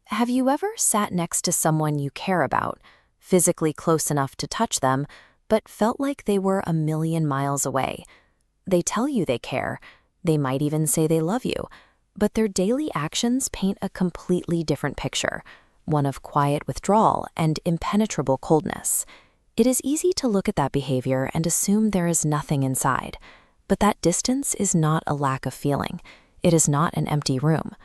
Have you ever sat next to someone you care about, physically close enough to touch them, but felt like they were a million miles away? They tell you they care, they might even say they love you, but their daily actions paint a completely different picture, one of quiet withdrawal and impenetrable coldness. It is easy to look at that behavior and assume there is nothing inside, but that distance is not a lack of feeling. It is not an empty room.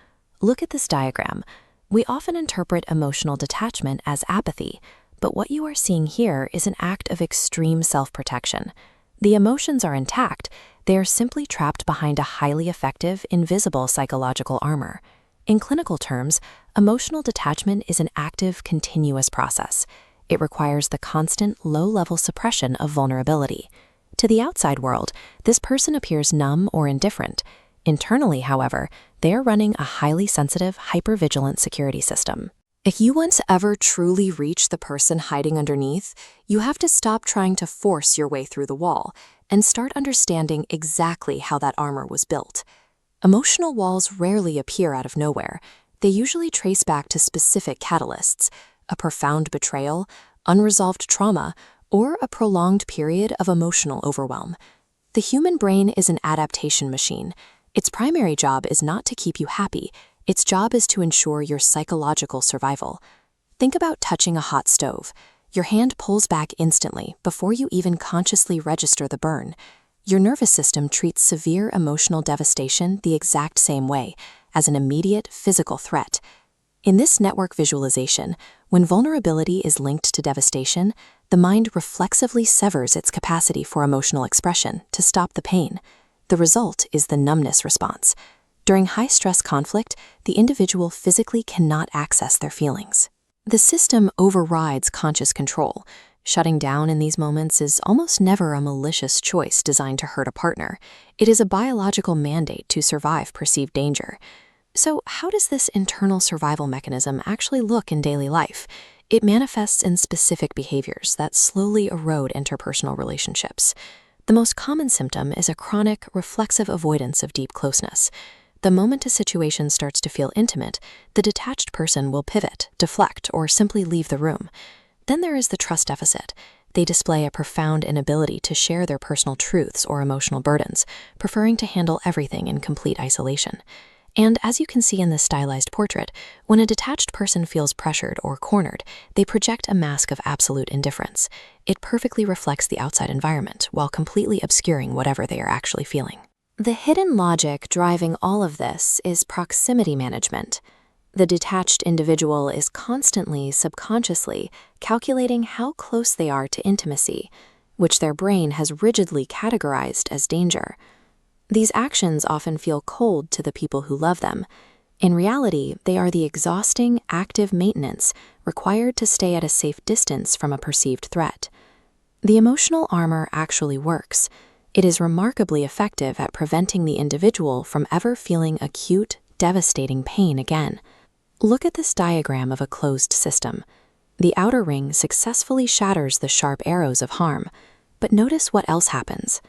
Look at this diagram. We often interpret emotional detachment as apathy, but what you are seeing here is an act of extreme self-protection. The emotions are intact, they are simply trapped behind a highly effective, invisible psychological armor. In clinical terms, emotional detachment is an active, continuous process. It requires the constant, low-level suppression of vulnerability. To the outside world, this person appears numb or indifferent. Internally, however, they are running a highly sensitive, hypervigilant security system. If you want to ever truly reach the person hiding underneath, you have to stop trying to force your way through the wall and start understanding exactly how that armor was built. Emotional walls rarely appear out of nowhere. They usually trace back to specific catalysts: a profound betrayal, unresolved trauma, or a prolonged period of emotional overwhelm. The human brain is an adaptation machine. Its primary job is not to keep you happy. Its job is to ensure your psychological survival. Think about touching a hot stove. Your hand pulls back instantly before you even consciously register the burn. Your nervous system treats severe emotional devastation the exact same way, as an immediate physical threat. In this network visualization, when vulnerability is linked to devastation, the mind reflexively severs its capacity for emotional expression to stop the pain. The result is the numbness response. During high-stress conflict, the individual physically cannot access their feelings. The system overrides conscious control. Shutting down in these moments is almost never a malicious choice designed to hurt a partner. It is a biological mandate to survive perceived danger. So, how does this internal survival mechanism actually look in daily life? It manifests in specific behaviors that slowly erode interpersonal relationships. The most common symptom is a chronic, reflexive avoidance of deep closeness. The moment a situation starts to feel intimate, the detached person will pivot, deflect, or simply leave the room. Then there is the trust deficit. They display a profound inability to share their personal truths or emotional burdens, preferring to handle everything in complete isolation. And as you can see in this stylized portrait, when a detached person feels pressured or cornered, they project a mask of absolute indifference. It perfectly reflects the outside environment while completely obscuring whatever they are actually feeling. The hidden logic driving all of this is proximity management. The detached individual is constantly, subconsciously, calculating how close they are to intimacy, which their brain has rigidly categorized as danger. These actions often feel cold to the people who love them. In reality, they are the exhausting, active maintenance required to stay at a safe distance from a perceived threat. The emotional armor actually works. It is remarkably effective at preventing the individual from ever feeling acute, devastating pain again. Look at this diagram of a closed system. The outer ring successfully shatters the sharp arrows of harm, but notice what else happens.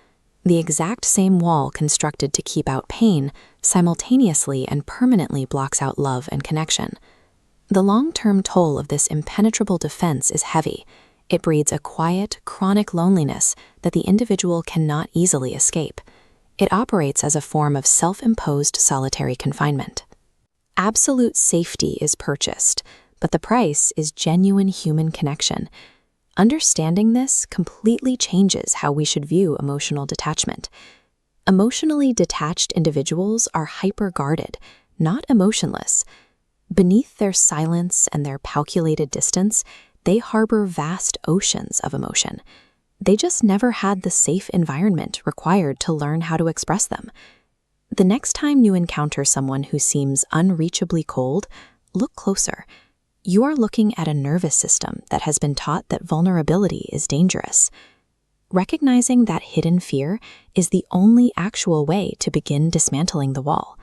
The exact same wall constructed to keep out pain simultaneously and permanently blocks out love and connection. The long-term toll of this impenetrable defense is heavy. It breeds a quiet, chronic loneliness that the individual cannot easily escape. It operates as a form of self-imposed solitary confinement. Absolute safety is purchased, but the price is genuine human connection. Understanding this completely changes how we should view emotional detachment. Emotionally detached individuals are hyper-guarded, not emotionless. Beneath their silence and their calculated distance, they harbor vast oceans of emotion. They just never had the safe environment required to learn how to express them. The next time you encounter someone who seems unreachably cold, look closer. You are looking at a nervous system that has been taught that vulnerability is dangerous. Recognizing that hidden fear is the only actual way to begin dismantling the wall.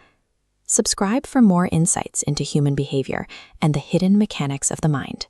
Subscribe for more insights into human behavior and the hidden mechanics of the mind.